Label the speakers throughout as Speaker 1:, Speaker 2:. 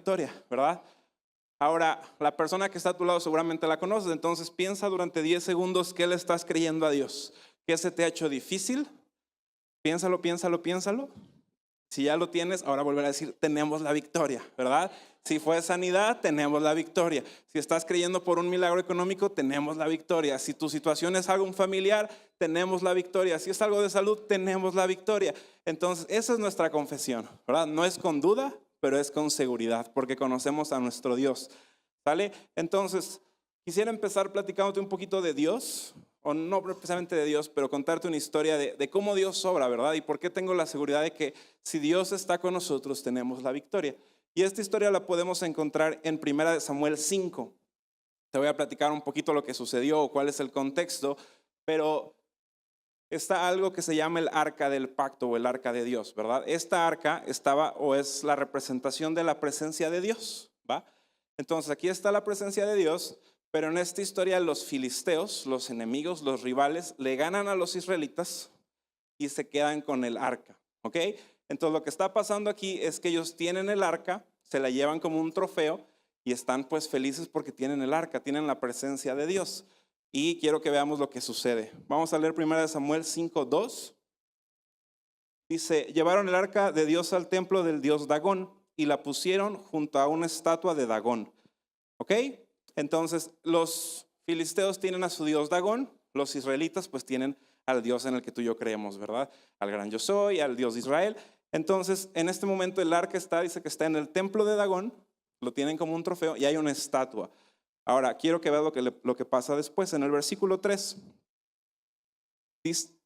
Speaker 1: victoria, ¿verdad? Ahora, la persona que está a tu lado seguramente la conoces, entonces piensa durante 10 segundos qué le estás creyendo a Dios. ¿Qué se te ha hecho difícil? Piénsalo. Si ya lo tienes, ahora volver a decir, tenemos la victoria, ¿verdad? Si fue sanidad, tenemos la victoria. Si estás creyendo por un milagro económico, tenemos la victoria. Si tu situación es algo familiar, tenemos la victoria. Si es algo de salud, tenemos la victoria. Entonces, esa es nuestra confesión, ¿verdad? No es con duda, pero es con seguridad, porque conocemos a nuestro Dios, ¿sale? Entonces, quisiera empezar platicándote un poquito de Dios, o no precisamente de Dios, pero contarte una historia de cómo Dios obra, ¿verdad? Y por qué tengo la seguridad de que si Dios está con nosotros, tenemos la victoria. Y esta historia la podemos encontrar en 1 Samuel 5. Te voy a platicar un poquito lo que sucedió o cuál es el contexto, pero está algo que se llama el arca del pacto o el arca de Dios, ¿verdad? Esta arca estaba o es la representación de la presencia de Dios, ¿va? Entonces aquí está la presencia de Dios, pero en esta historia los filisteos, los enemigos, los rivales, le ganan a los israelitas y se quedan con el arca, ¿ok? Entonces lo que está pasando aquí es que ellos tienen el arca, se la llevan como un trofeo y están pues felices porque tienen el arca, tienen la presencia de Dios. Y quiero que veamos lo que sucede. Vamos a leer 1 Samuel 5:2. Dice, llevaron el arca de Dios al templo del dios Dagón y la pusieron junto a una estatua de Dagón. ¿Ok? Entonces los filisteos tienen a su dios Dagón, los israelitas pues tienen al Dios en el que tú y yo creemos, ¿verdad? Al gran yo soy, al Dios de Israel. Entonces en este momento el arca dice que está en el templo de Dagón, lo tienen como un trofeo y hay una estatua. Ahora, quiero que veas lo que pasa después. En el versículo 3,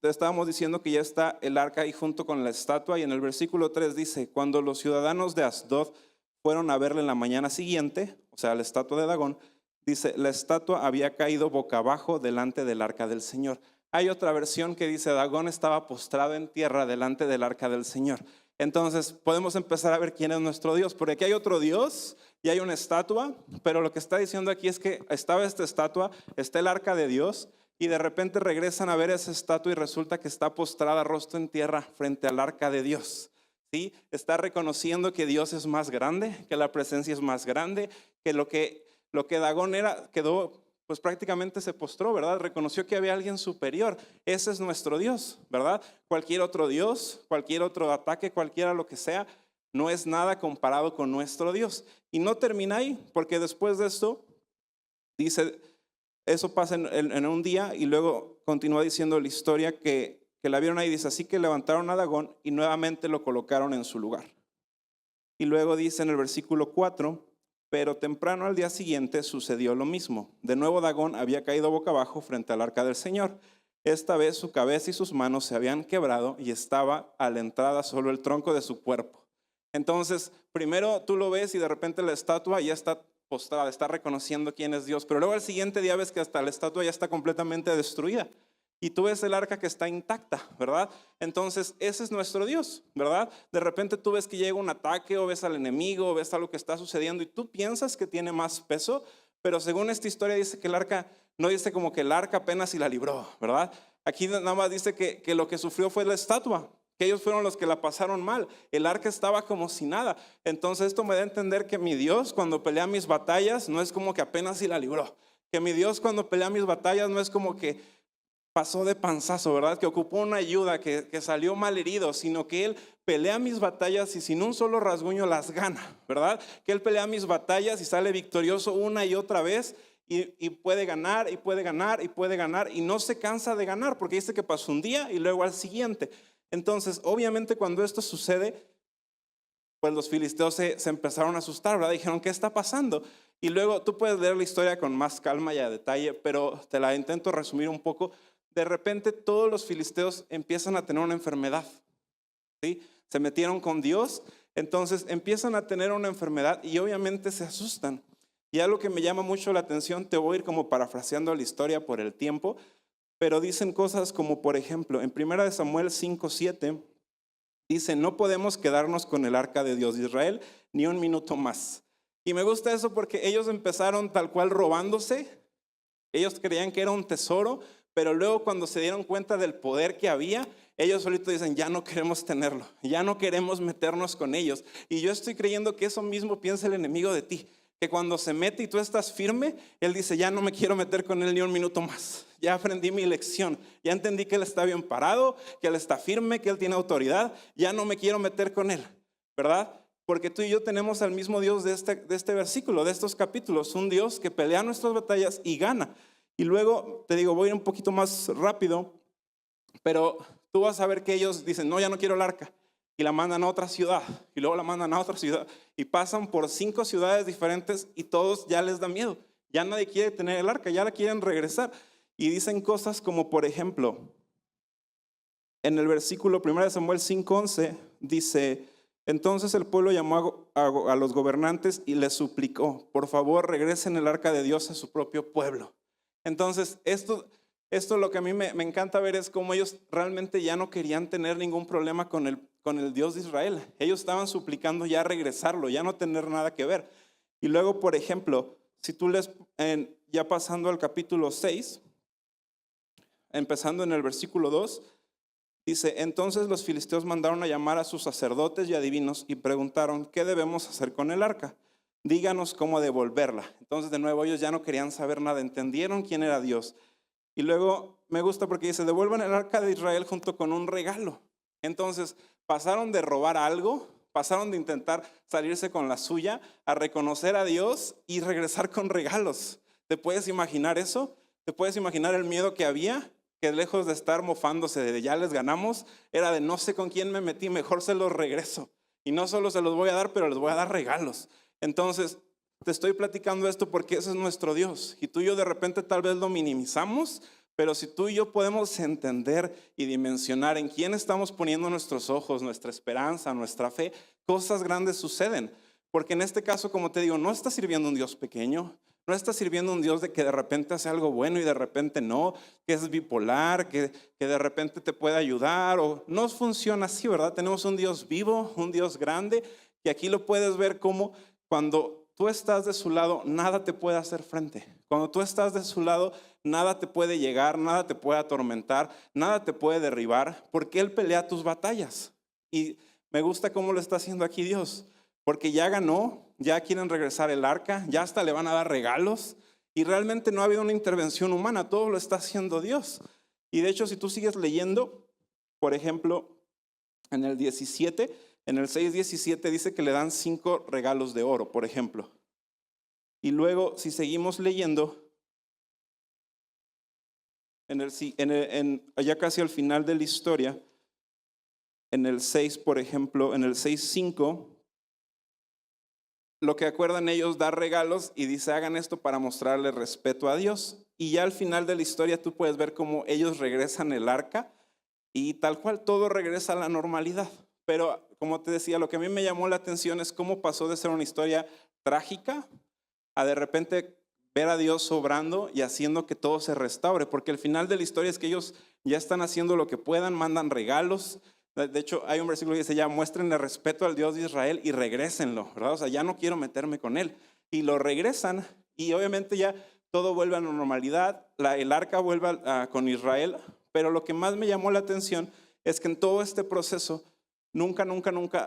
Speaker 1: estábamos diciendo que ya está el arca ahí junto con la estatua. Y en el versículo 3 dice, cuando los ciudadanos de Asdod fueron a verle en la mañana siguiente, o sea, la estatua de Dagón, dice, la estatua había caído boca abajo delante del arca del Señor. Hay otra versión que dice, Dagón estaba postrado en tierra delante del arca del Señor. Entonces podemos empezar a ver quién es nuestro Dios, porque aquí hay otro Dios y hay una estatua, pero lo que está diciendo aquí es que estaba esta estatua, está el arca de Dios y de repente regresan a ver esa estatua y resulta que está postrada rostro en tierra frente al arca de Dios. ¿Sí? Está reconociendo que Dios es más grande, que la presencia es más grande, que lo que Dagón era, quedó pues prácticamente se postró, ¿verdad? Reconoció que había alguien superior. Ese es nuestro Dios, ¿verdad? Cualquier otro Dios, cualquier otro ataque, cualquiera lo que sea, no es nada comparado con nuestro Dios. Y no termina ahí, porque después de esto, dice, eso pasa en un día y luego continúa diciendo la historia que la vieron ahí, dice, así que levantaron a Dagón y nuevamente lo colocaron en su lugar. Y luego dice en el versículo 4, pero temprano al día siguiente sucedió lo mismo. De nuevo Dagón había caído boca abajo frente al arca del Señor. Esta vez su cabeza y sus manos se habían quebrado y estaba a la entrada solo el tronco de su cuerpo. Entonces, primero tú lo ves y de repente la estatua ya está postrada, está reconociendo quién es Dios. Pero luego al siguiente día ves que hasta la estatua ya está completamente destruida. Y tú ves el arca que está intacta, ¿verdad? Entonces, ese es nuestro Dios, ¿verdad? De repente tú ves que llega un ataque o ves al enemigo o ves algo que está sucediendo y tú piensas que tiene más peso, pero según esta historia dice que el arca, no dice como que el arca apenas si la libró, ¿verdad? Aquí nada más dice que lo que sufrió fue la estatua, que ellos fueron los que la pasaron mal. El arca estaba como si nada. Entonces esto me da a entender que mi Dios cuando pelea mis batallas no es como que apenas si la libró. Que mi Dios cuando pelea mis batallas no es como que pasó de panzazo, ¿verdad? Que ocupó una ayuda, que salió mal herido, sino que Él pelea mis batallas y sin un solo rasguño las gana, ¿verdad? Que Él pelea mis batallas y sale victorioso una y otra vez y puede ganar y puede ganar y puede ganar y no se cansa de ganar porque dice que pasó un día y luego al siguiente. Entonces, obviamente cuando esto sucede, pues los filisteos se empezaron a asustar, ¿verdad? Dijeron, ¿qué está pasando? Y luego tú puedes leer la historia con más calma y a detalle, pero te la intento resumir un poco. De repente todos los filisteos empiezan a tener una enfermedad, ¿sí? Se metieron con Dios, entonces empiezan a tener una enfermedad y obviamente se asustan. Y algo que me llama mucho la atención, te voy a ir como parafraseando la historia por el tiempo, pero dicen cosas como por ejemplo, en 1 Samuel 5:7, dice, no podemos quedarnos con el arca de Dios de Israel ni un minuto más. Y me gusta eso porque ellos empezaron tal cual robándose, ellos creían que era un tesoro, pero luego cuando se dieron cuenta del poder que había, ellos solitos dicen, ya no queremos tenerlo, ya no queremos meternos con ellos. Y yo estoy creyendo que eso mismo piensa el enemigo de ti, que cuando se mete y tú estás firme, él dice, ya no me quiero meter con él ni un minuto más. Ya aprendí mi lección, ya entendí que él está bien parado, que él está firme, que él tiene autoridad, ya no me quiero meter con él, ¿verdad? Porque tú y yo tenemos al mismo Dios de este versículo, de estos capítulos, un Dios que pelea nuestras batallas y gana. Y luego, te digo, voy a ir un poquito más rápido, pero tú vas a ver que ellos dicen, no, ya no quiero el arca. Y la mandan a otra ciudad, y luego la mandan a otra ciudad, y pasan por 5 ciudades diferentes y todos ya les da miedo. Ya nadie quiere tener el arca, ya la quieren regresar. Y dicen cosas como, por ejemplo, en el versículo 1 Samuel 5:11, dice, entonces el pueblo llamó a los gobernantes y les suplicó, por favor regresen el arca de Dios a su propio pueblo. Entonces, esto lo que a mí me encanta ver es cómo ellos realmente ya no querían tener ningún problema con el Dios de Israel. Ellos estaban suplicando ya regresarlo, ya no tener nada que ver. Y luego, por ejemplo, si tú lees, ya pasando al capítulo 6, empezando en el versículo 2, dice, entonces los filisteos mandaron a llamar a sus sacerdotes y adivinos y preguntaron, ¿qué debemos hacer con el arca? Díganos cómo devolverla. Entonces de nuevo ellos ya no querían saber nada, entendieron quién era Dios. Y luego me gusta porque dice, devuelvan el arca de Israel junto con un regalo. Entonces pasaron de robar algo, pasaron de intentar salirse con la suya, a reconocer a Dios y regresar con regalos. ¿Te puedes imaginar eso? ¿Te puedes imaginar el miedo que había? Que lejos de estar mofándose de ya les ganamos, era de no sé con quién me metí, mejor se los regreso. Y no solo se los voy a dar, pero les voy a dar regalos. Entonces, te estoy platicando esto porque ese es nuestro Dios. Y tú y yo de repente tal vez lo minimizamos, pero si tú y yo podemos entender y dimensionar en quién estamos poniendo nuestros ojos, nuestra esperanza, nuestra fe, cosas grandes suceden. Porque en este caso, como te digo, no está sirviendo un Dios pequeño. No está sirviendo un Dios de que de repente hace algo bueno y de repente no, que es bipolar, que de repente te puede ayudar. O no funciona así, ¿verdad? Tenemos un Dios vivo, un Dios grande, y aquí lo puedes ver como cuando tú estás de su lado, nada te puede hacer frente. Cuando tú estás de su lado, nada te puede llegar, nada te puede atormentar, nada te puede derribar, porque Él pelea tus batallas. Y me gusta cómo lo está haciendo aquí Dios. Porque ya ganó, ya quieren regresar el arca, ya hasta le van a dar regalos y realmente no ha habido una intervención humana, todo lo está haciendo Dios. Y de hecho, si tú sigues leyendo, por ejemplo, en el 17, en el 6:17 dice que le dan 5 regalos de oro, por ejemplo. Y luego, si seguimos leyendo, ya casi al final de la historia, en el 6, por ejemplo, en el 6:5, lo que acuerdan ellos, dar regalos y dice, hagan esto para mostrarle respeto a Dios. Y ya al final de la historia tú puedes ver cómo ellos regresan el arca y tal cual todo regresa a la normalidad. Pero como te decía, lo que a mí me llamó la atención es cómo pasó de ser una historia trágica a de repente ver a Dios obrando y haciendo que todo se restaure. Porque el final de la historia es que ellos ya están haciendo lo que puedan, mandan regalos. De hecho, hay un versículo que dice ya, muéstrenle respeto al Dios de Israel y regrésenlo, ¿verdad? O sea, ya no quiero meterme con él. Y lo regresan y obviamente ya todo vuelve a la normalidad, el arca vuelve con Israel, pero lo que más me llamó la atención es que en todo este proceso, nunca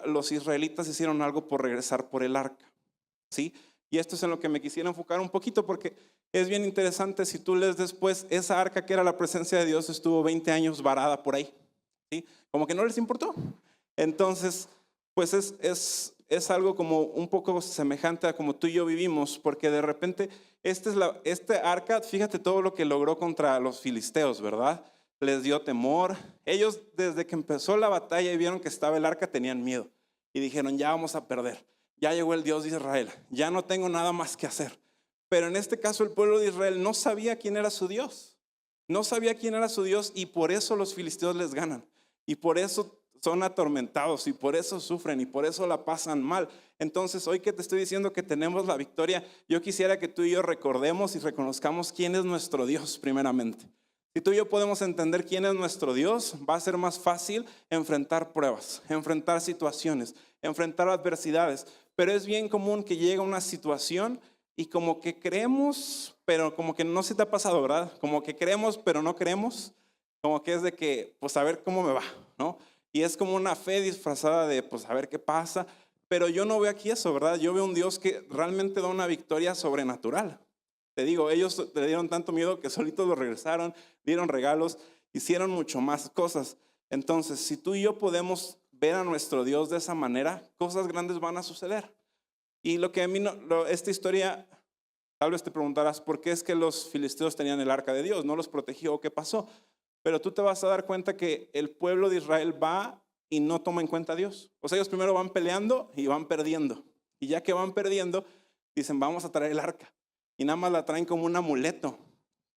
Speaker 1: los israelitas hicieron algo por regresar por el arca, ¿sí? Y esto es en lo que me quisiera enfocar un poquito porque es bien interesante, si tú lees después, esa arca que era la presencia de Dios estuvo 20 años varada por ahí. ¿Sí? Como que no les importó. Entonces, pues es algo como un poco semejante a como tú y yo vivimos, porque de repente este arca, fíjate todo lo que logró contra los filisteos, ¿verdad? Les dio temor. Ellos desde que empezó la batalla y vieron que estaba el arca tenían miedo y dijeron, ya vamos a perder. Ya llegó el Dios de Israel, ya no tengo nada más que hacer. Pero en este caso el pueblo de Israel no sabía quién era su Dios. No sabía quién era su Dios y por eso los filisteos les ganan. Y por eso son atormentados y por eso sufren y por eso la pasan mal. Entonces, hoy que te estoy diciendo que tenemos la victoria, yo quisiera que tú y yo recordemos y reconozcamos quién es nuestro Dios primeramente. Si tú y yo podemos entender quién es nuestro Dios, va a ser más fácil enfrentar pruebas, enfrentar situaciones, enfrentar adversidades. Pero es bien común que llegue una situación y como que creemos, pero como que no se te ha pasado, ¿verdad? Como que creemos, pero no creemos. como que es de que, pues a ver cómo me va, ¿no? Y es como una fe disfrazada de, pues a ver qué pasa. Pero yo no veo aquí eso, ¿verdad? Yo veo un Dios que realmente da una victoria sobrenatural. Te digo, ellos le dieron tanto miedo que solitos lo regresaron, dieron regalos, hicieron mucho más cosas. Entonces, si tú y yo podemos ver a nuestro Dios de esa manera, cosas grandes van a suceder. Y lo que a mí, esta historia, tal vez te preguntarás, ¿por qué es que los filisteos tenían el arca de Dios? ¿No los protegió o qué pasó? Pero tú te vas a dar cuenta que el pueblo de Israel va y no toma en cuenta a Dios. O sea, ellos primero van peleando y van perdiendo. Y ya que van perdiendo, dicen, vamos a traer el arca. Y nada más la traen como un amuleto.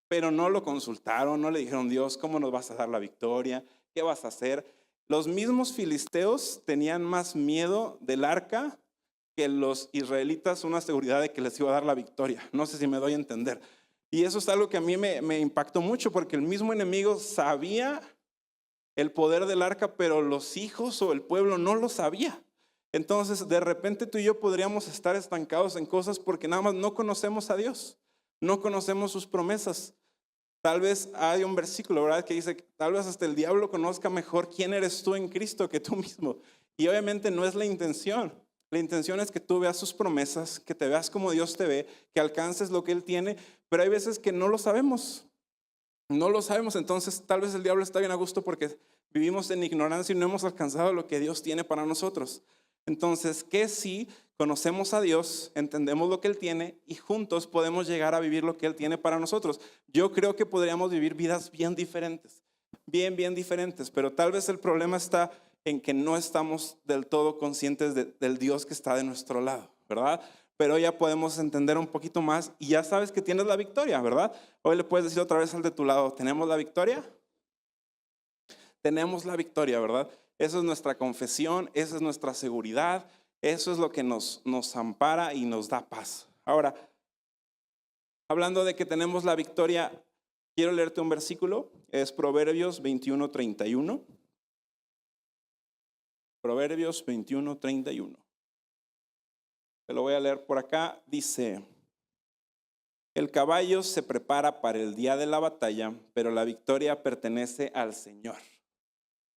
Speaker 1: Pero no lo consultaron, no le dijeron, Dios, ¿cómo nos vas a dar la victoria? ¿Qué vas a hacer? Los mismos filisteos tenían más miedo del arca que los israelitas, una seguridad de que les iba a dar la victoria. No sé si me doy a entender. Y eso es algo que a mí me impactó mucho, porque el mismo enemigo sabía el poder del arca, pero los hijos o el pueblo no lo sabía. Entonces, de repente tú y yo podríamos estar estancados en cosas porque nada más no conocemos a Dios, no conocemos sus promesas. Tal vez hay un versículo, ¿verdad?, que dice, tal vez hasta el diablo conozca mejor quién eres tú en Cristo que tú mismo. Y obviamente no es la intención. La intención es que tú veas sus promesas, que te veas como Dios te ve, que alcances lo que Él tiene, pero hay veces que no lo sabemos. No lo sabemos, entonces tal vez el diablo está bien a gusto porque vivimos en ignorancia y no hemos alcanzado lo que Dios tiene para nosotros. Entonces, ¿qué si conocemos a Dios, entendemos lo que Él tiene y juntos podemos llegar a vivir lo que Él tiene para nosotros? Yo creo que podríamos vivir vidas bien diferentes, bien diferentes, pero tal vez el problema está en que no estamos del todo conscientes del Dios que está de nuestro lado, ¿verdad? Pero ya podemos entender un poquito más y ya sabes que tienes la victoria, ¿verdad? Hoy le puedes decir otra vez al de tu lado, ¿tenemos la victoria? Tenemos la victoria, ¿verdad? Esa es nuestra confesión, esa es nuestra seguridad, eso es lo que nos ampara y nos da paz. Ahora, hablando de que tenemos la victoria, quiero leerte un versículo, es Proverbios 21:31. Proverbios 21:31. Te lo voy a leer por acá. Dice, el caballo se prepara para el día de la batalla, pero la victoria pertenece al Señor.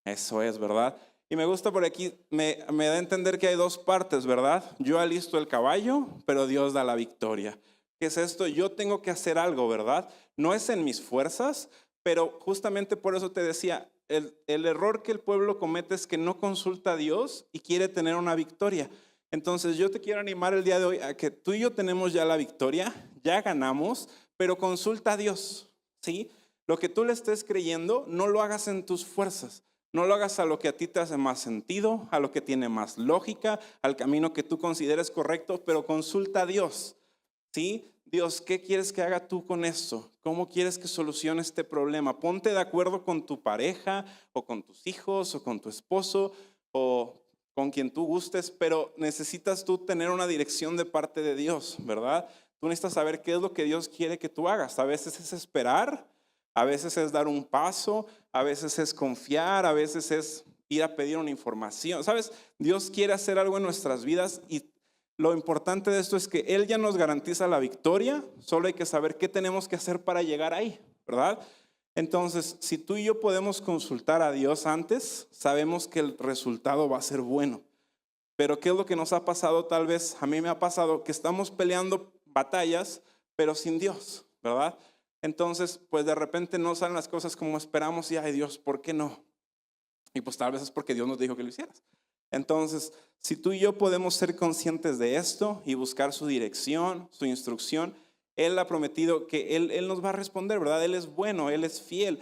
Speaker 1: Eso es, ¿verdad? Y me gusta por aquí, me da a entender que hay dos partes, ¿verdad? Yo alisto el caballo, pero Dios da la victoria. ¿Qué es esto? Yo tengo que hacer algo, ¿verdad? No es en mis fuerzas, pero justamente por eso te decía, el error que el pueblo comete es que no consulta a Dios y quiere tener una victoria. Entonces yo te quiero animar el día de hoy a que tú y yo tenemos ya la victoria, ya ganamos, pero consulta a Dios, ¿sí? Lo que tú le estés creyendo, no lo hagas en tus fuerzas. No lo hagas a lo que a ti te hace más sentido, a lo que tiene más lógica, al camino que tú consideres correcto, pero consulta a Dios, ¿sí? Dios, ¿qué quieres que haga tú con esto? ¿Cómo quieres que solucione este problema? Ponte de acuerdo con tu pareja o con tus hijos o con tu esposo o con quien tú gustes, pero necesitas tú tener una dirección de parte de Dios, ¿verdad? Tú necesitas saber qué es lo que Dios quiere que tú hagas. A veces es esperar, a veces es dar un paso, a veces es confiar, a veces es ir a pedir una información. ¿Sabes? Dios quiere hacer algo en nuestras vidas y lo importante de esto es que Él ya nos garantiza la victoria, solo hay que saber qué tenemos que hacer para llegar ahí, ¿verdad? Entonces, si tú y yo podemos consultar a Dios antes, sabemos que el resultado va a ser bueno. Pero ¿qué es lo que nos ha pasado? Tal vez a mí me ha pasado que estamos peleando batallas, pero sin Dios, ¿verdad? Entonces, pues de repente no salen las cosas como esperamos y, ay Dios, ¿por qué no? Y pues tal vez es porque Dios nos dijo que lo hicieras. Entonces, si tú y yo podemos ser conscientes de esto y buscar su dirección, su instrucción, Él ha prometido que Él nos va a responder, ¿verdad? Él es bueno, Él es fiel.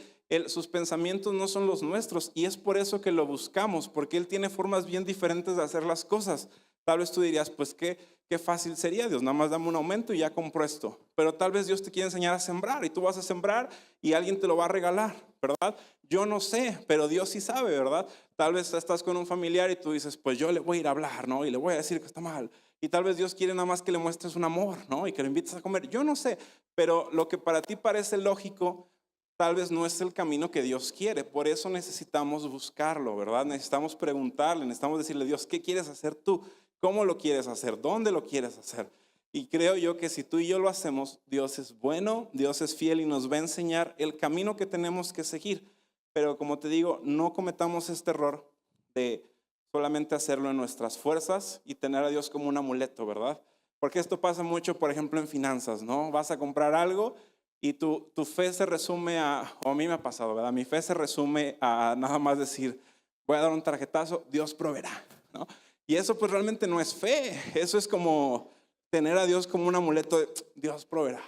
Speaker 1: Sus pensamientos no son los nuestros y es por eso que lo buscamos, porque Él tiene formas bien diferentes de hacer las cosas. Tal vez tú dirías, pues qué fácil sería, Dios, nada más dame un aumento y ya compro esto. Pero tal vez Dios te quiere enseñar a sembrar y tú vas a sembrar y alguien te lo va a regalar, ¿verdad? Yo no sé, pero Dios sí sabe, ¿verdad? Tal vez estás con un familiar y tú dices, pues yo le voy a ir a hablar, ¿no? Y le voy a decir que está mal. Y tal vez Dios quiere nada más que le muestres un amor, ¿no? Y que lo invites a comer. Yo no sé, pero lo que para ti parece lógico, tal vez no es el camino que Dios quiere. Por eso necesitamos buscarlo, ¿verdad? Necesitamos preguntarle, necesitamos decirle, Dios, ¿qué quieres hacer tú? ¿Cómo lo quieres hacer? ¿Dónde lo quieres hacer? Y creo yo que si tú y yo lo hacemos, Dios es bueno, Dios es fiel y nos va a enseñar el camino que tenemos que seguir. Pero como te digo, no cometamos este error de solamente hacerlo en nuestras fuerzas y tener a Dios como un amuleto, ¿verdad? Porque esto pasa mucho, por ejemplo, en finanzas, ¿no? Vas a comprar algo y tu fe se resume o a mí me ha pasado, ¿verdad? Mi fe se resume a nada más decir, voy a dar un tarjetazo, Dios proveerá, ¿no? Y eso pues realmente no es fe, eso es como tener a Dios como un amuleto de Dios proveerá.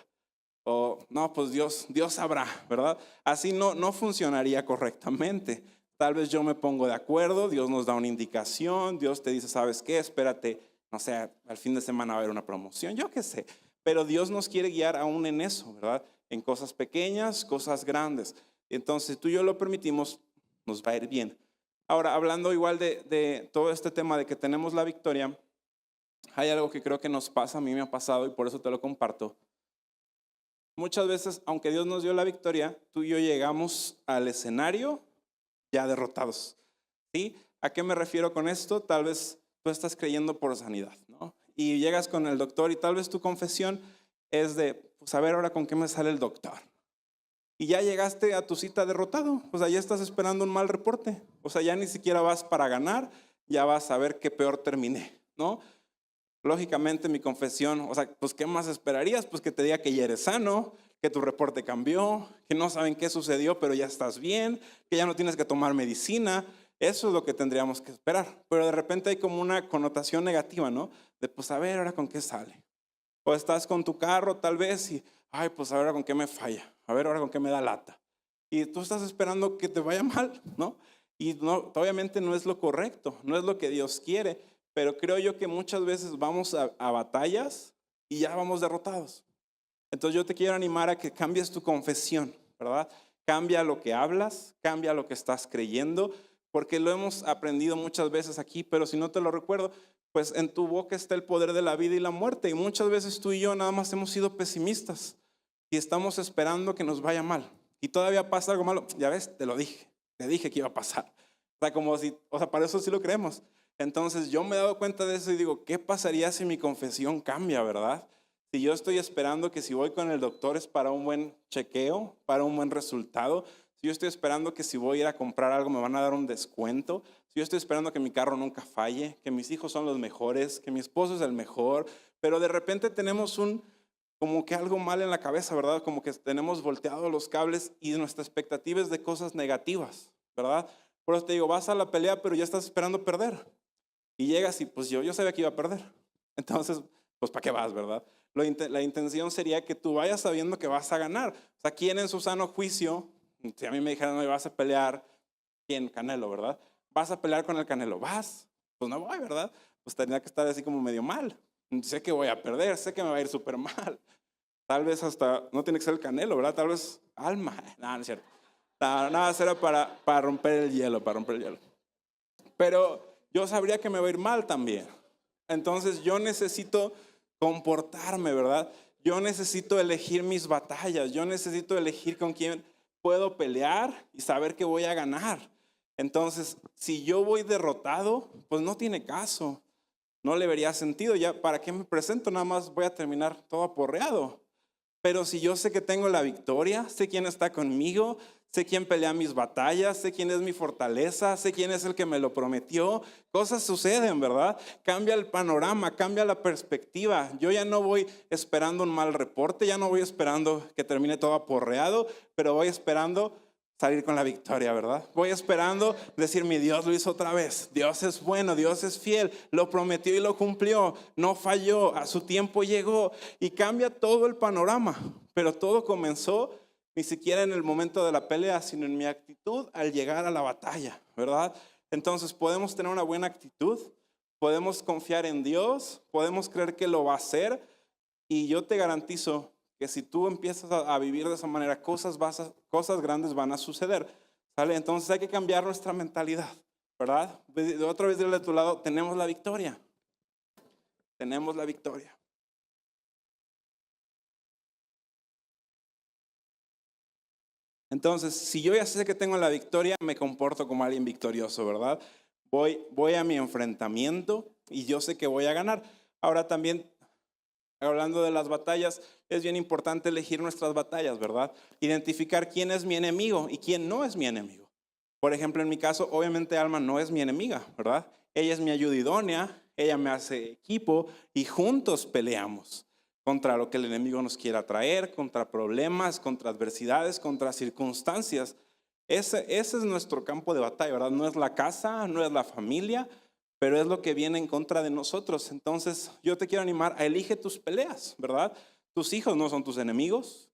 Speaker 1: O no, pues Dios sabrá, ¿verdad? Así no funcionaría correctamente. Tal vez yo me pongo de acuerdo, Dios nos da una indicación, Dios te dice, ¿sabes qué? Espérate, no sé, al fin de semana va a haber una promoción, yo qué sé. Pero Dios nos quiere guiar aún en eso, ¿verdad? En cosas pequeñas, cosas grandes. Entonces, si tú y yo lo permitimos, nos va a ir bien. Ahora, hablando igual de todo este tema de que tenemos la victoria, hay algo que creo que nos pasa, a mí me ha pasado y por eso te lo comparto. Muchas veces, aunque Dios nos dio la victoria, tú y yo llegamos al escenario ya derrotados. ¿Sí? ¿A qué me refiero con esto? Tal vez tú estás creyendo por sanidad, ¿no? Y llegas con el doctor y tal vez tu confesión es de, pues a ver ahora con qué me sale el doctor. Y ya llegaste a tu cita derrotado, o sea, ya estás esperando un mal reporte, o sea, ya ni siquiera vas para ganar, ya vas a ver qué peor terminé, ¿no? Lógicamente mi confesión, o sea, pues ¿qué más esperarías? Pues que te diga que ya eres sano, que tu reporte cambió, que no saben qué sucedió, pero ya estás bien, que ya no tienes que tomar medicina. Eso es lo que tendríamos que esperar. Pero de repente hay como una connotación negativa, ¿no? De pues a ver ahora con qué sale. O estás con tu carro tal vez y, ay, pues a ver ahora con qué me falla, a ver ahora con qué me da lata. Y tú estás esperando que te vaya mal, ¿no? Y no, obviamente no es lo correcto, no es lo que Dios quiere. Pero creo yo que muchas veces vamos a batallas y ya vamos derrotados. Entonces yo te quiero animar a que cambies tu confesión, ¿verdad? Cambia lo que hablas, cambia lo que estás creyendo, porque lo hemos aprendido muchas veces aquí, pero si no te lo recuerdo, pues en tu boca está el poder de la vida y la muerte. Y muchas veces tú y yo nada más hemos sido pesimistas y estamos esperando que nos vaya mal. Y todavía pasa algo malo, ya ves, te dije que iba a pasar. O sea, como si, o sea, para eso sí lo creemos. Entonces yo me he dado cuenta de eso y digo, ¿qué pasaría si mi confesión cambia, verdad? Si yo estoy esperando que si voy con el doctor es para un buen chequeo, para un buen resultado, si yo estoy esperando que si voy a ir a comprar algo me van a dar un descuento, si yo estoy esperando que mi carro nunca falle, que mis hijos son los mejores, que mi esposo es el mejor, pero de repente tenemos como que algo mal en la cabeza, ¿verdad? Como que tenemos volteados los cables y nuestra expectativa es de cosas negativas, ¿verdad? Por eso te digo, vas a la pelea pero ya estás esperando perder. Y llegas y pues yo sabía que iba a perder. Entonces, pues ¿para qué vas, verdad? La intención sería que tú vayas sabiendo que vas a ganar. O sea, ¿quién en su sano juicio, si a mí me dijeran, no, vas a pelear, ¿quién? Canelo, ¿verdad? Vas a pelear con el Canelo, ¿vas? Pues no voy, ¿verdad? Pues tendría que estar así como medio mal. Sé que voy a perder, sé que me va a ir súper mal. Tal vez hasta, no tiene que ser el Canelo, ¿verdad? Tal vez Alma. No, no es cierto. Nada, era para romper el hielo, para romper el hielo. Pero yo sabría que me va a ir mal también. Entonces yo necesito comportarme, ¿verdad? Yo necesito elegir mis batallas, yo necesito elegir con quién puedo pelear y saber que voy a ganar. Entonces, si yo voy derrotado, pues no tiene caso, no le vería sentido. Ya, ¿para qué me presento? Nada más voy a terminar todo aporreado. Pero si yo sé que tengo la victoria, sé quién está conmigo, sé quién pelea mis batallas, sé quién es mi fortaleza, sé quién es el que me lo prometió, cosas suceden, ¿verdad? Cambia el panorama, cambia la perspectiva. Yo ya no voy esperando un mal reporte, ya no voy esperando que termine todo aporreado, pero voy esperando salir con la victoria, ¿verdad? Voy esperando decir, mi Dios lo hizo otra vez. Dios es bueno, Dios es fiel, lo prometió y lo cumplió, no falló, a su tiempo llegó y cambia todo el panorama. Pero todo comenzó ni siquiera en el momento de la pelea, sino en mi actitud al llegar a la batalla, ¿verdad? Entonces podemos tener una buena actitud, podemos confiar en Dios, podemos creer que lo va a hacer y yo te garantizo que si tú empiezas a vivir de esa manera, cosas grandes van a suceder, ¿sale? Entonces hay que cambiar nuestra mentalidad, ¿verdad? De otra vez dile a tu lado, tenemos la victoria. Tenemos la victoria. Entonces, si yo ya sé que tengo la victoria, me comporto como alguien victorioso, ¿verdad? Voy a mi enfrentamiento y yo sé que voy a ganar. Ahora también, hablando de las batallas, es bien importante elegir nuestras batallas, ¿verdad? Identificar quién es mi enemigo y quién no es mi enemigo. Por ejemplo, en mi caso, obviamente Alma no es mi enemiga, ¿verdad? Ella es mi ayuda idónea, ella me hace equipo y juntos peleamos contra lo que el enemigo nos quiera traer, contra problemas, contra adversidades, contra circunstancias. Ese es nuestro campo de batalla, ¿verdad? No es la casa, no es la familia, pero es lo que viene en contra de nosotros. Entonces, yo te quiero animar a elige tus peleas, ¿verdad? Tus hijos no son tus enemigos.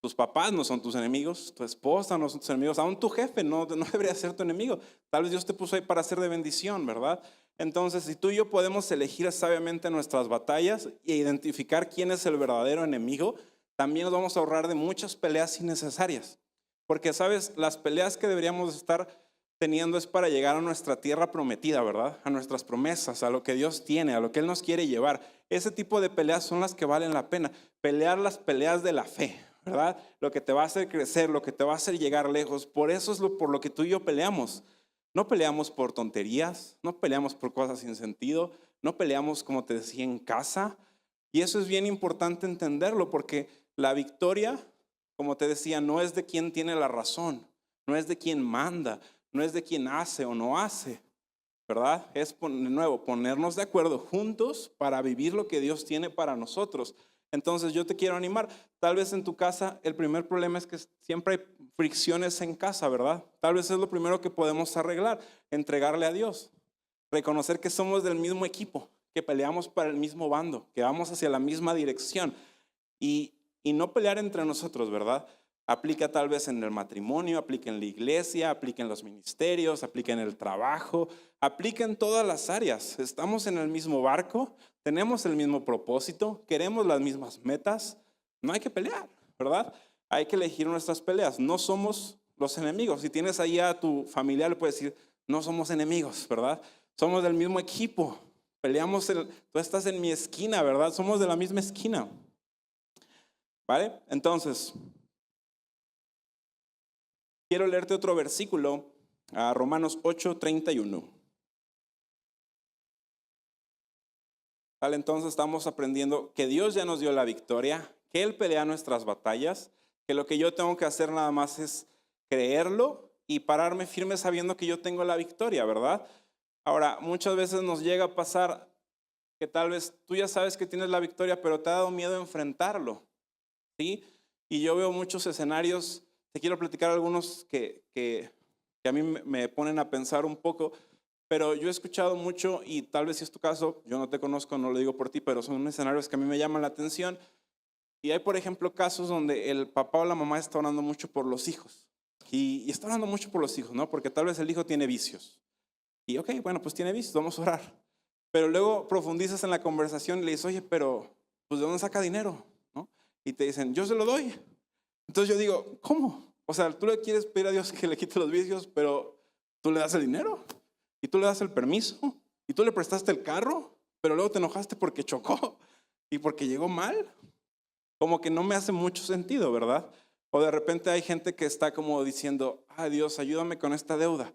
Speaker 1: Tus papás no son tus enemigos, tu esposa no son tus enemigos, aún tu jefe no debería ser tu enemigo. Tal vez Dios te puso ahí para ser de bendición, ¿verdad? Entonces, si tú y yo podemos elegir sabiamente nuestras batallas e identificar quién es el verdadero enemigo, también nos vamos a ahorrar de muchas peleas innecesarias. Porque, ¿sabes? Las peleas que deberíamos estar teniendo es para llegar a nuestra tierra prometida, ¿verdad? A nuestras promesas, a lo que Dios tiene, a lo que Él nos quiere llevar. Ese tipo de peleas son las que valen la pena. Pelear las peleas de la fe, ¿verdad? Lo que te va a hacer crecer, lo que te va a hacer llegar lejos. Por eso es por lo que tú y yo peleamos. No peleamos por tonterías, no peleamos por cosas sin sentido, no peleamos, como te decía, en casa. Y eso es bien importante entenderlo, porque la victoria, como te decía, no es de quien tiene la razón, no es de quien manda, no es de quien hace o no hace, ¿verdad? Es, de nuevo, ponernos de acuerdo juntos para vivir lo que Dios tiene para nosotros. Entonces yo te quiero animar. Tal vez en tu casa el primer problema es que siempre hay fricciones en casa, ¿verdad? Tal vez es lo primero que podemos arreglar, entregarle a Dios, reconocer que somos del mismo equipo, que peleamos para el mismo bando, que vamos hacia la misma dirección y no pelear entre nosotros, ¿verdad? Aplica tal vez en el matrimonio, aplica en la iglesia, aplica en los ministerios, aplica en el trabajo, aplica en todas las áreas. Estamos en el mismo barco, tenemos el mismo propósito, queremos las mismas metas. No hay que pelear, ¿verdad? Hay que elegir nuestras peleas. No somos los enemigos. Si tienes ahí a tu familiar, le puedes decir, no somos enemigos, ¿verdad? Somos del mismo equipo. Peleamos, tú estás en mi esquina, ¿verdad? Somos de la misma esquina. ¿Vale? Entonces, quiero leerte otro versículo, a Romanos 8:31. ¿Vale? Entonces estamos aprendiendo que Dios ya nos dio la victoria, que Él pelea nuestras batallas, que lo que yo tengo que hacer nada más es creerlo y pararme firme sabiendo que yo tengo la victoria, ¿verdad? Ahora, muchas veces nos llega a pasar que tal vez tú ya sabes que tienes la victoria, pero te ha dado miedo enfrentarlo, ¿sí? Y yo veo muchos escenarios, te quiero platicar algunos que a mí me ponen a pensar un poco, pero yo he escuchado mucho y tal vez si es tu caso, yo no te conozco, no lo digo por ti, pero son escenarios que a mí me llaman la atención. Y hay, por ejemplo, casos donde el papá o la mamá está orando mucho por los hijos. Y está orando mucho por los hijos, ¿no? Porque tal vez el hijo tiene vicios. Y ok, bueno, pues tiene vicios, vamos a orar. Pero luego profundizas en la conversación y le dices, oye, pero pues ¿de dónde saca dinero? ¿No? Y te dicen, yo se lo doy. Entonces yo digo, ¿cómo? O sea, tú le quieres pedir a Dios que le quite los vicios, pero tú le das el dinero y tú le das el permiso y tú le prestaste el carro, pero luego te enojaste porque chocó y porque llegó mal. Como que no me hace mucho sentido, ¿verdad? O de repente hay gente que está como diciendo, Dios, ayúdame con esta deuda.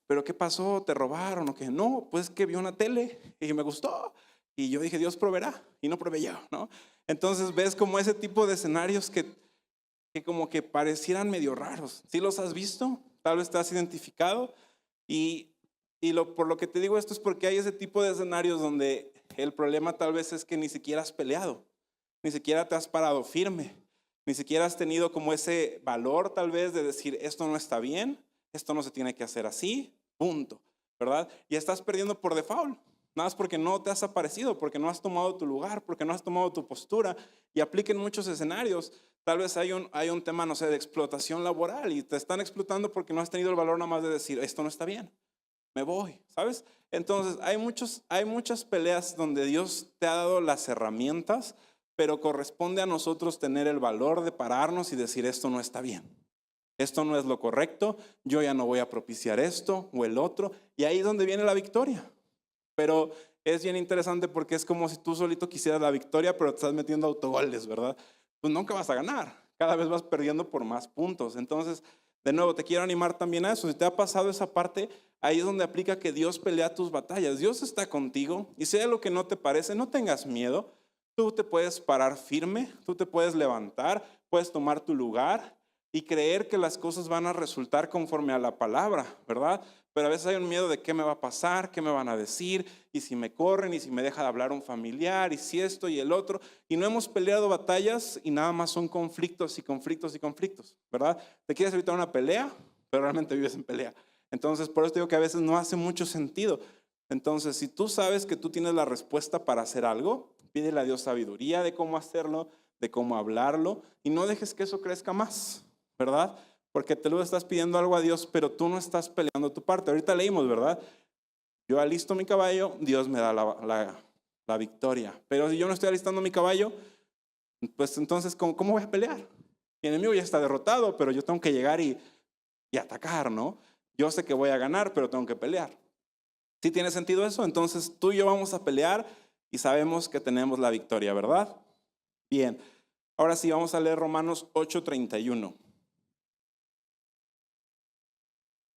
Speaker 1: ¿Pero qué pasó? ¿Te robaron o qué? No, pues que vi una tele y me gustó. Y yo dije, Dios proveerá y no proveyó, ¿no? Entonces ves como ese tipo de escenarios que como que parecieran medio raros. ¿Sí los has visto? Tal vez te has identificado. Y por lo que te digo esto es porque hay ese tipo de escenarios donde el problema tal vez es que ni siquiera has peleado, ni siquiera te has parado firme, ni siquiera has tenido como ese valor tal vez de decir, esto no está bien, esto no se tiene que hacer así, punto, ¿verdad? Y estás perdiendo por default. Nada más porque no te has aparecido, porque no has tomado tu lugar, porque no has tomado tu postura. Y aplica en muchos escenarios. Tal vez hay un tema, no sé, de explotación laboral y te están explotando porque no has tenido el valor nada más de decir, esto no está bien, me voy, ¿sabes? Entonces hay muchas peleas donde Dios te ha dado las herramientas, pero corresponde a nosotros tener el valor de pararnos y decir, esto no está bien. Esto no es lo correcto, yo ya no voy a propiciar esto o el otro. Y ahí es donde viene la victoria. Pero es bien interesante porque es como si tú solito quisieras la victoria, pero te estás metiendo autogoles, ¿verdad? Pues nunca vas a ganar. Cada vez vas perdiendo por más puntos. Entonces, de nuevo, te quiero animar también a eso. Si te ha pasado esa parte, ahí es donde aplica que Dios pelea tus batallas. Dios está contigo y sea lo que no te parece, no tengas miedo. Tú te puedes parar firme, tú te puedes levantar, puedes tomar tu lugar. y creer que las cosas van a resultar conforme a la palabra, ¿verdad? Pero a veces hay un miedo de qué me va a pasar, qué me van a decir, y si me corren, y si me deja de hablar un familiar, y si esto y el otro. Y no hemos peleado batallas y nada más son conflictos y conflictos y conflictos, ¿verdad? Te quieres evitar una pelea, pero realmente vives en pelea. Entonces, por eso digo que a veces no hace mucho sentido. Entonces, si tú sabes que tú tienes la respuesta para hacer algo, pídele a Dios sabiduría de cómo hacerlo, de cómo hablarlo, y no dejes que eso crezca más, ¿verdad? Porque te lo estás pidiendo algo a Dios, pero tú no estás peleando tu parte. Ahorita leímos, ¿verdad? Yo alisto mi caballo, Dios me da la victoria. Pero si yo no estoy alistando mi caballo, pues entonces, ¿cómo voy a pelear? Mi enemigo ya está derrotado, pero yo tengo que llegar y atacar, ¿no? Yo sé que voy a ganar, pero tengo que pelear. ¿Sí tiene sentido eso? Entonces tú y yo vamos a pelear y sabemos que tenemos la victoria, ¿verdad? Bien, ahora sí vamos a leer Romanos 8:31.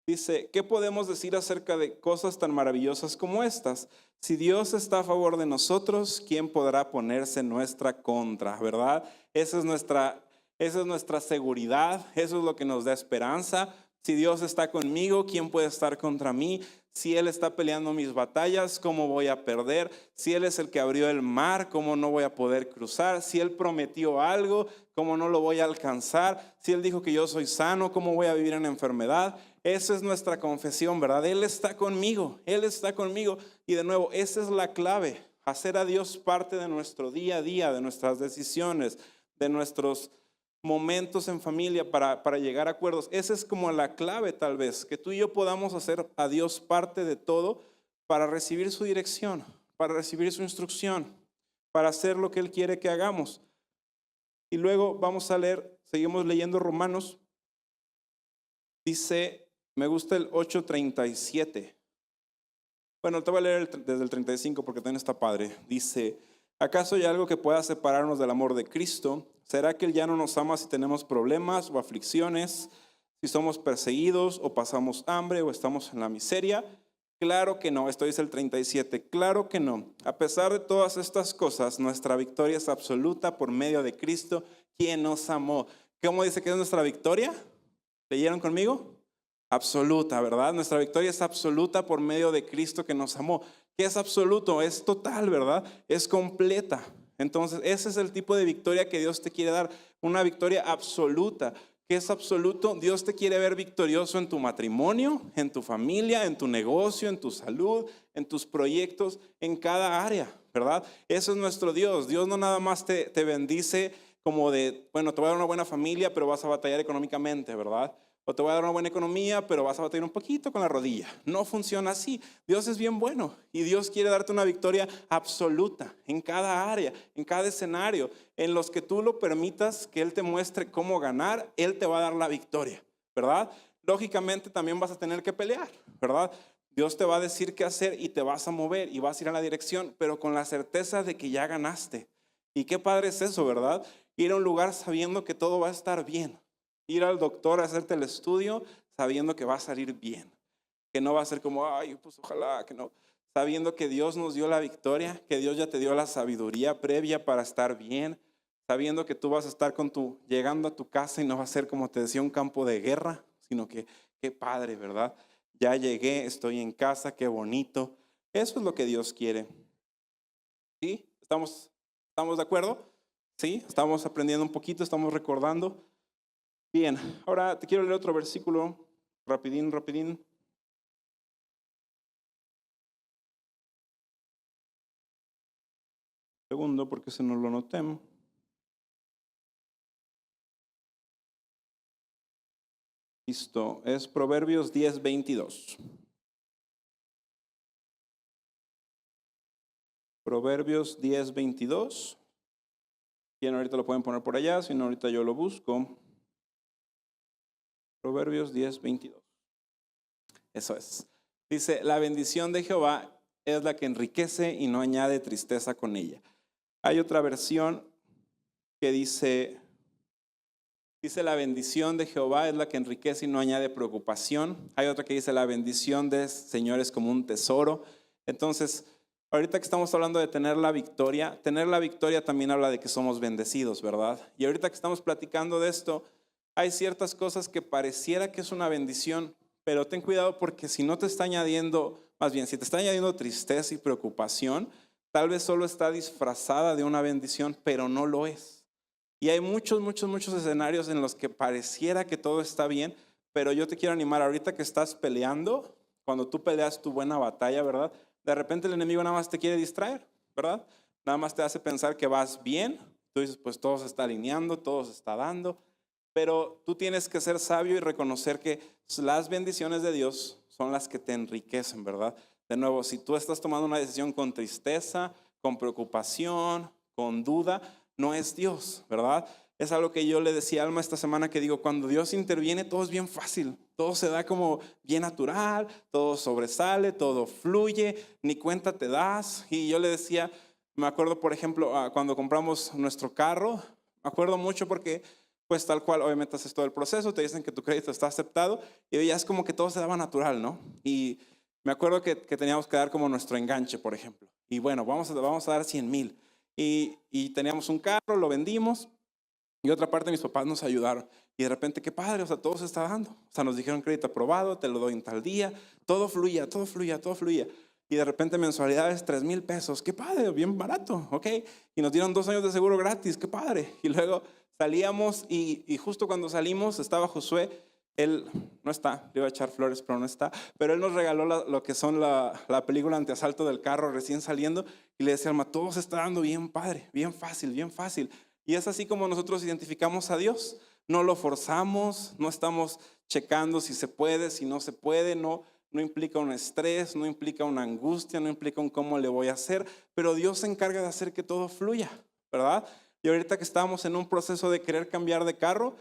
Speaker 1: Dice, ¿qué podemos decir acerca de cosas tan maravillosas como estas? Si Dios está a favor de nosotros, ¿quién podrá ponerse en nuestra contra? ¿Verdad? Esa es nuestra seguridad, eso es lo que nos da esperanza. Si Dios está conmigo, ¿quién puede estar contra mí? Si Él está peleando mis batallas, ¿cómo voy a perder? Si Él es el que abrió el mar, ¿cómo no voy a poder cruzar? Si Él prometió algo, ¿cómo no lo voy a alcanzar? Si Él dijo que yo soy sano, ¿cómo voy a vivir en enfermedad? Esa es nuestra confesión, ¿verdad? Él está conmigo, Él está conmigo. Y de nuevo, esa es la clave, hacer a Dios parte de nuestro día a día, de nuestras decisiones, de nuestros momentos en familia para llegar a acuerdos. Esa es como la clave tal vez, que tú y yo podamos hacer a Dios parte de todo para recibir su dirección, para recibir su instrucción, para hacer lo que Él quiere que hagamos. Y luego vamos a leer, seguimos leyendo Romanos, dice, me gusta el 8:37. Bueno, te voy a leer desde el 35 porque también está padre. Dice, ¿acaso hay algo que pueda separarnos del amor de Cristo? ¿Será que Él ya no nos ama si tenemos problemas o aflicciones, si somos perseguidos o pasamos hambre o estamos en la miseria? Claro que no, esto dice el 37, claro que no. A pesar de todas estas cosas, nuestra victoria es absoluta por medio de Cristo, quien nos amó. ¿Cómo dice que es nuestra victoria? ¿Leyeron conmigo? Absoluta, ¿verdad? Nuestra victoria es absoluta por medio de Cristo que nos amó. ¿Qué es absoluto? Es total, ¿verdad? Es completa. Entonces, ese es el tipo de victoria que Dios te quiere dar, una victoria absoluta. ¿Qué es absoluto? Dios te quiere ver victorioso en tu matrimonio, en tu familia, en tu negocio, en tu salud, en tus proyectos, en cada área, ¿verdad? Eso es nuestro Dios. Dios no nada más te bendice como de, bueno, te voy a dar una buena familia, pero vas a batallar económicamente, ¿verdad? O te voy a dar una buena economía, pero vas a batallar un poquito con la rodilla. No funciona así. Dios es bien bueno y Dios quiere darte una victoria absoluta en cada área, en cada escenario. En los que tú lo permitas que Él te muestre cómo ganar, Él te va a dar la victoria, ¿verdad? Lógicamente también vas a tener que pelear, ¿verdad? Dios te va a decir qué hacer y te vas a mover y vas a ir a la dirección, pero con la certeza de que ya ganaste. Y qué padre es eso, ¿verdad? Ir a un lugar sabiendo que todo va a estar bien. Ir al doctor a hacerte el estudio sabiendo que va a salir bien. Que no va a ser como, ay, pues ojalá que no. Sabiendo que Dios nos dio la victoria, que Dios ya te dio la sabiduría previa para estar bien. Sabiendo que tú vas a estar llegando a tu casa y no va a ser como te decía un campo de guerra, sino que qué padre, ¿verdad? Ya llegué, estoy en casa, qué bonito. Eso es lo que Dios quiere. ¿Sí? ¿Estamos de acuerdo? ¿Sí? Estamos aprendiendo un poquito, estamos recordando. Bien, ahora te quiero leer otro versículo, rapidín. Segundo, porque se nos lo noté. Listo, es Proverbios 10:22. Proverbios 10:22. Bien, ahorita lo pueden poner por allá, si no ahorita yo lo busco. Proverbios 10:22. Eso es. Dice, la bendición de Jehová es la que enriquece y no añade tristeza con ella. Hay otra versión que dice, la bendición de Jehová es la que enriquece y no añade preocupación. Hay otra que dice, la bendición del Señor es como un tesoro. Entonces, ahorita que estamos hablando de tener la victoria también habla de que somos bendecidos, ¿verdad? Y ahorita que estamos platicando de esto, hay ciertas cosas que pareciera que es una bendición, pero ten cuidado porque si no te está añadiendo, más bien, si te está añadiendo tristeza y preocupación, tal vez solo está disfrazada de una bendición, pero no lo es. Y hay muchos escenarios en los que pareciera que todo está bien, pero yo te quiero animar ahorita que estás peleando, cuando tú peleas tu buena batalla, ¿verdad? De repente el enemigo nada más te quiere distraer, ¿verdad? Nada más te hace pensar que vas bien. Tú dices, pues todo se está alineando, todo se está dando. Pero tú tienes que ser sabio y reconocer que las bendiciones de Dios son las que te enriquecen, ¿verdad? De nuevo, si tú estás tomando una decisión con tristeza, con preocupación, con duda, no es Dios, ¿verdad? Es algo que yo le decía a Alma esta semana que digo, cuando Dios interviene todo es bien fácil, todo se da como bien natural, todo sobresale, todo fluye, ni cuenta te das. Y yo le decía, me acuerdo por ejemplo, cuando compramos nuestro carro, me acuerdo mucho porque pues tal cual, obviamente haces todo el proceso, te dicen que tu crédito está aceptado y ya es como que todo se daba natural, ¿no? Y me acuerdo que teníamos que dar como nuestro enganche, por ejemplo. Y bueno, vamos a dar 100,000. Y teníamos un carro, lo vendimos y otra parte mis papás nos ayudaron. Y de repente, qué padre, o sea, todo se está dando. O sea, nos dijeron crédito aprobado, te lo doy en tal día, todo fluía, todo fluía, todo fluía. Y de repente mensualidades, 3,000 pesos, qué padre, bien barato, ok. Y nos dieron 2 años de seguro gratis, qué padre. Y luego salíamos y justo cuando salimos estaba Josué, él no está, le iba a echar flores, pero no está, pero él nos regaló lo que son la película antiasalto del carro recién saliendo y le decía, Alma, todo se está dando bien padre, bien fácil, bien fácil. Y es así como nosotros identificamos a Dios, no lo forzamos, no estamos checando si se puede, si no se puede, no implica un estrés, no implica una angustia, no implica un cómo le voy a hacer, pero Dios se encarga de hacer que todo fluya, ¿verdad? Y ahorita que estábamos en un proceso de querer cambiar de carro,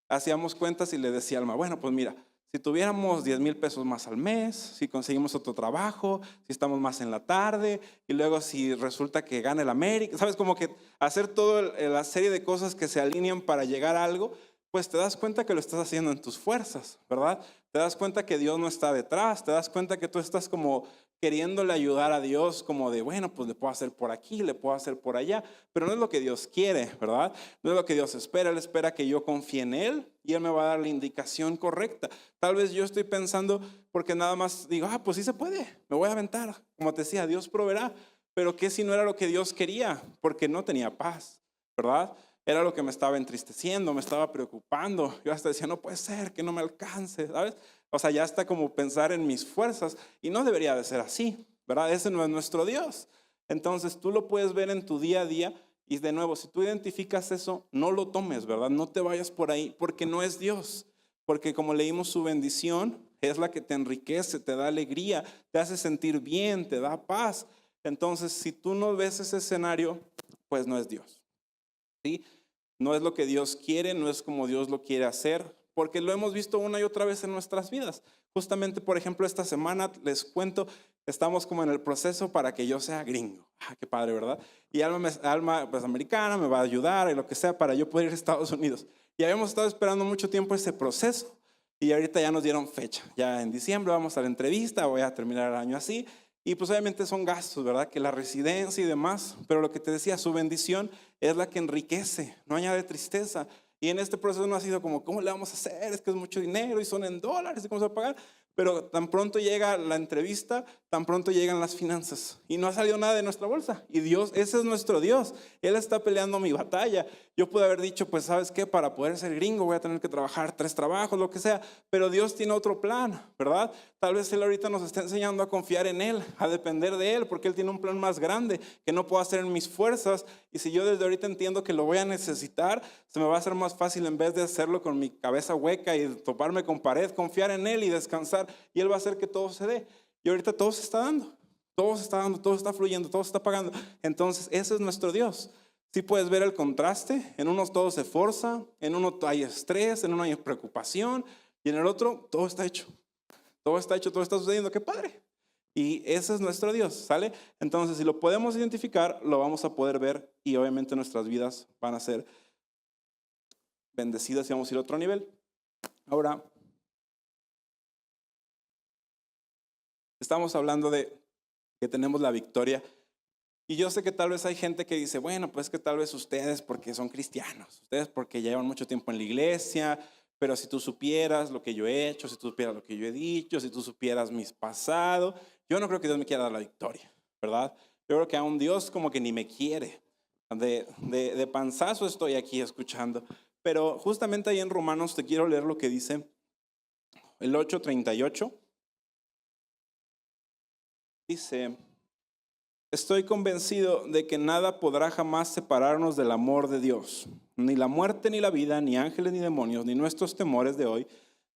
Speaker 1: hacíamos cuentas y le decía a Alma, bueno, pues mira, si tuviéramos 10,000 pesos más al mes, si conseguimos otro trabajo, si estamos más en la tarde, y luego si resulta que gana el América, sabes, como que hacer toda la serie de cosas que se alinean para llegar a algo, pues te das cuenta que lo estás haciendo en tus fuerzas, ¿verdad? Te das cuenta que Dios no está detrás, te das cuenta que tú estás como queriéndole ayudar a Dios, como de, bueno, pues le puedo hacer por aquí, le puedo hacer por allá, pero no es lo que Dios quiere, ¿verdad? No es lo que Dios espera, Él espera que yo confíe en Él y Él me va a dar la indicación correcta. Tal vez yo estoy pensando, porque nada más digo, pues sí se puede, me voy a aventar. Como te decía, Dios proveerá, pero ¿qué si no era lo que Dios quería? Porque no tenía paz, ¿verdad? Era lo que me estaba entristeciendo, me estaba preocupando. Yo hasta decía, no puede ser que no me alcance, ¿sabes? O sea, ya está como pensar en mis fuerzas y no debería de ser así, ¿verdad? Ese no es nuestro Dios. Entonces tú lo puedes ver en tu día a día y de nuevo, si tú identificas eso, no lo tomes, ¿verdad? No te vayas por ahí porque no es Dios. Porque como leímos, su bendición es la que te enriquece, te da alegría, te hace sentir bien, te da paz. Entonces, si tú no ves ese escenario, pues no es Dios. ¿Sí? No es lo que Dios quiere, no es como Dios lo quiere hacer, porque lo hemos visto una y otra vez en nuestras vidas. Justamente, por ejemplo, esta semana les cuento, estamos como en el proceso para que yo sea gringo. Qué padre, ¿verdad? Y Alma pues americana me va a ayudar y lo que sea para yo poder ir a Estados Unidos. Y habíamos estado esperando mucho tiempo ese proceso y ahorita ya nos dieron fecha. Ya en diciembre vamos a la entrevista, voy a terminar el año así. Y pues obviamente son gastos, ¿verdad? Que la residencia y demás, pero lo que te decía, su bendición es la que enriquece, no añade tristeza. Y en este proceso no ha sido como, ¿cómo le vamos a hacer? Es que es mucho dinero y son en dólares, ¿y cómo se va a pagar? Pero tan pronto llega la entrevista, tan pronto llegan las finanzas y no ha salido nada de nuestra bolsa. Y Dios, ese es nuestro Dios. Él está peleando mi batalla. Yo pude haber dicho, pues, ¿sabes qué? Para poder ser gringo voy a tener que trabajar 3 trabajos, lo que sea. Pero Dios tiene otro plan, ¿verdad? Tal vez Él ahorita nos está enseñando a confiar en Él, a depender de Él, porque Él tiene un plan más grande que no puedo hacer en mis fuerzas. Y si yo desde ahorita entiendo que lo voy a necesitar, se me va a hacer más fácil en vez de hacerlo con mi cabeza hueca y toparme con pared, confiar en Él y descansar. Y Él va a hacer que todo se dé. Y ahorita todo se está dando. Todo se está dando, todo está fluyendo, todo se está pagando. Entonces, ese es nuestro Dios. Sí puedes ver el contraste. En unos todo se forza, en uno hay estrés, en uno hay preocupación y en el otro todo está hecho. Todo está hecho, todo está sucediendo. ¡Qué padre! Y ese es nuestro Dios, ¿sale? Entonces, si lo podemos identificar, lo vamos a poder ver y obviamente nuestras vidas van a ser bendecidas y vamos a ir a otro nivel. Ahora, estamos hablando de que tenemos la victoria. Y yo sé que tal vez hay gente que dice, bueno, pues que tal vez ustedes porque son cristianos, ustedes porque llevan mucho tiempo en la iglesia, pero si tú supieras lo que yo he hecho, si tú supieras lo que yo he dicho, si tú supieras mis pasados, yo no creo que Dios me quiera dar la victoria, ¿verdad? Yo creo que a un Dios como que ni me quiere. De panzazo estoy aquí escuchando. Pero justamente ahí en Romanos te quiero leer lo que dice el 8:38. Dice: estoy convencido de que nada podrá jamás separarnos del amor de Dios. Ni la muerte, ni la vida, ni ángeles, ni demonios, ni nuestros temores de hoy,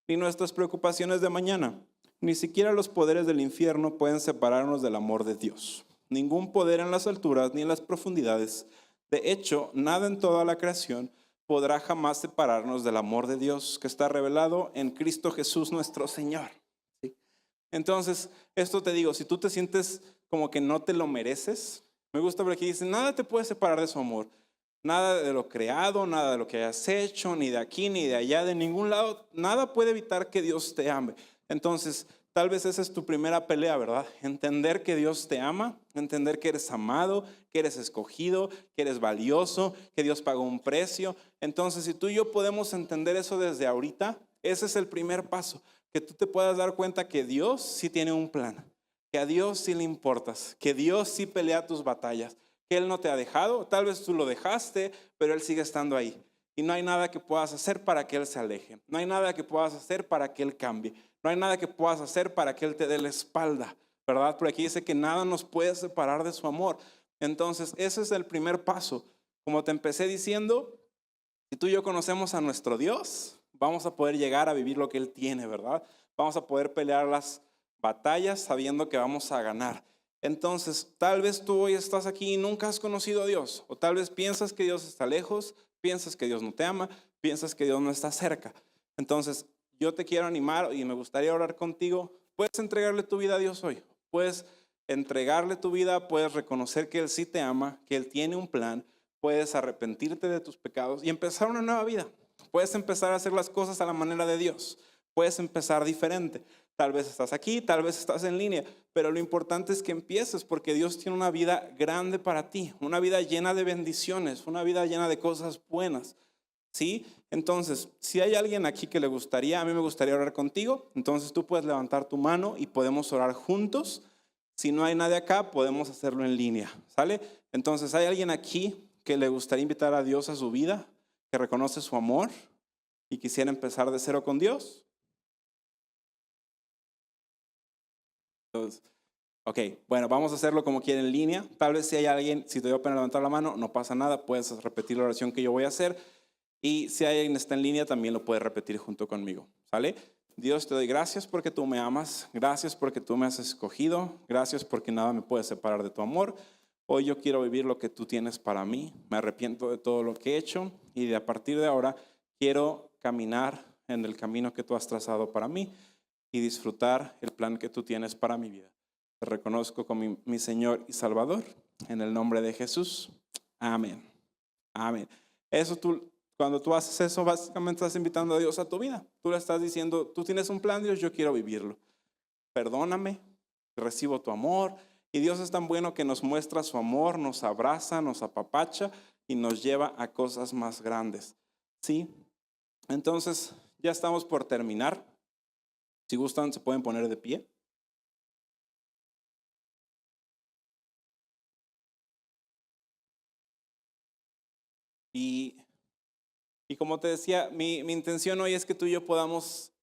Speaker 1: ni nuestras preocupaciones de mañana. Ni siquiera los poderes del infierno pueden separarnos del amor de Dios. Ningún poder en las alturas ni en las profundidades. De hecho, nada en toda la creación podrá jamás separarnos del amor de Dios que está revelado en Cristo Jesús nuestro Señor. ¿Sí? Entonces, esto te digo, si tú te sientes como que no te lo mereces, me gusta porque dice, nada te puede separar de su amor. Nada de lo creado, nada de lo que hayas hecho, ni de aquí, ni de allá, de ningún lado. Nada puede evitar que Dios te ame. Entonces, tal vez esa es tu primera pelea, ¿verdad? Entender que Dios te ama, entender que eres amado, que eres escogido, que eres valioso, que Dios pagó un precio. Entonces, si tú y yo podemos entender eso desde ahorita, ese es el primer paso. Que tú te puedas dar cuenta que Dios sí tiene un plan, que a Dios sí le importas, que Dios sí pelea tus batallas, que Él no te ha dejado. Tal vez tú lo dejaste, pero Él sigue estando ahí. Y no hay nada que puedas hacer para que Él se aleje. No hay nada que puedas hacer para que Él cambie. No hay nada que puedas hacer para que Él te dé la espalda, ¿verdad? Por aquí dice que nada nos puede separar de su amor. Entonces, ese es el primer paso. Como te empecé diciendo, si tú y yo conocemos a nuestro Dios, vamos a poder llegar a vivir lo que Él tiene, ¿verdad? Vamos a poder pelear las batallas sabiendo que vamos a ganar. Entonces, tal vez tú hoy estás aquí y nunca has conocido a Dios, o tal vez piensas que Dios está lejos, piensas que Dios no te ama, piensas que Dios no está cerca. Entonces, yo te quiero animar y me gustaría orar contigo. Puedes entregarle tu vida a Dios hoy, puedes entregarle tu vida, puedes reconocer que Él sí te ama, que Él tiene un plan, puedes arrepentirte de tus pecados y empezar una nueva vida. Puedes empezar a hacer las cosas a la manera de Dios, puedes empezar diferente. Tal vez estás aquí, tal vez estás en línea, pero lo importante es que empieces porque Dios tiene una vida grande para ti, una vida llena de bendiciones, una vida llena de cosas buenas, ¿sí? Entonces, si hay alguien aquí que le gustaría, a mí me gustaría orar contigo, entonces tú puedes levantar tu mano y podemos orar juntos. Si no hay nadie acá, podemos hacerlo en línea, ¿sale? Entonces, ¿hay alguien aquí que le gustaría invitar a Dios a su vida, que reconoce su amor y quisiera empezar de cero con Dios? Entonces, ok, bueno, vamos a hacerlo como quiera en línea. Tal vez si hay alguien, si te dio pena levantar la mano, no pasa nada, puedes repetir la oración que yo voy a hacer. Y si hay alguien que está en línea, también lo puedes repetir junto conmigo, ¿sale? Dios, te doy gracias porque tú me amas, gracias porque tú me has escogido, gracias porque nada me puede separar de tu amor. Hoy yo quiero vivir lo que tú tienes para mí, me arrepiento de todo lo que he hecho y a partir de ahora quiero caminar en el camino que tú has trazado para mí y disfrutar el plan que tú tienes para mi vida. Te reconozco como mi Señor y Salvador, en el nombre de Jesús. Amén. Amén. Cuando tú haces eso, básicamente estás invitando a Dios a tu vida. Tú le estás diciendo, tú tienes un plan, Dios, yo quiero vivirlo. Perdóname, recibo tu amor. Y Dios es tan bueno que nos muestra su amor, nos abraza, nos apapacha y nos lleva a cosas más grandes. ¿Sí? Entonces, ya estamos por terminar. Si gustan, se pueden poner de pie. Y como te decía, mi intención hoy es que tú y yo podamos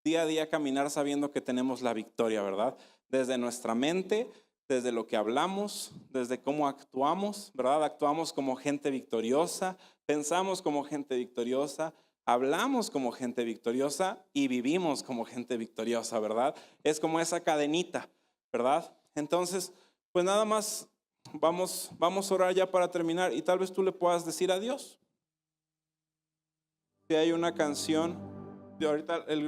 Speaker 1: día a día caminar sabiendo que tenemos la victoria, ¿verdad? Desde nuestra mente, desde lo que hablamos, desde cómo actuamos, ¿verdad? Actuamos como gente victoriosa, pensamos como gente victoriosa, hablamos como gente victoriosa y vivimos como gente victoriosa, ¿verdad? Es como esa cadenita, ¿verdad? Entonces, pues nada más vamos a orar ya para terminar y tal vez tú le puedas decir adiós. Si hay una canción, de ahorita el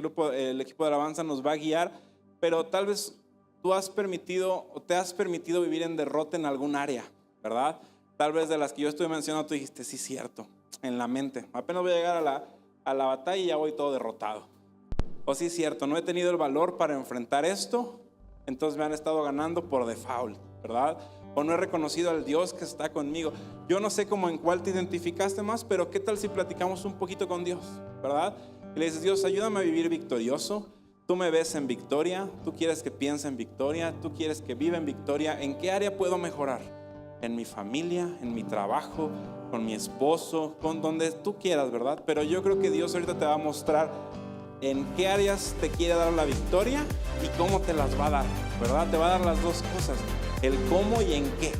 Speaker 1: equipo de alabanza nos va a guiar, pero tal vez tú has permitido o te has permitido vivir en derrota en algún área, ¿verdad? Tal vez de las que yo estuve mencionando, tú dijiste, sí, cierto, en la mente. Apenas voy a llegar a la batalla y ya voy todo derrotado. O sí, cierto, no he tenido el valor para enfrentar esto, entonces me han estado ganando por default, ¿verdad? O no he reconocido al Dios que está conmigo. Yo no sé cómo en cuál te identificaste más, pero ¿qué tal si platicamos un poquito con Dios, ¿verdad? Y le dices, Dios, ayúdame a vivir victorioso. Tú me ves en victoria, tú quieres que piense en victoria, tú quieres que viva en victoria. ¿En qué área puedo mejorar? En mi familia, en mi trabajo, con mi esposo, con donde tú quieras, ¿verdad? Pero yo creo que Dios ahorita te va a mostrar en qué áreas te quiere dar la victoria y cómo te las va a dar, ¿verdad? Te va a dar las dos cosas, el cómo y en qué.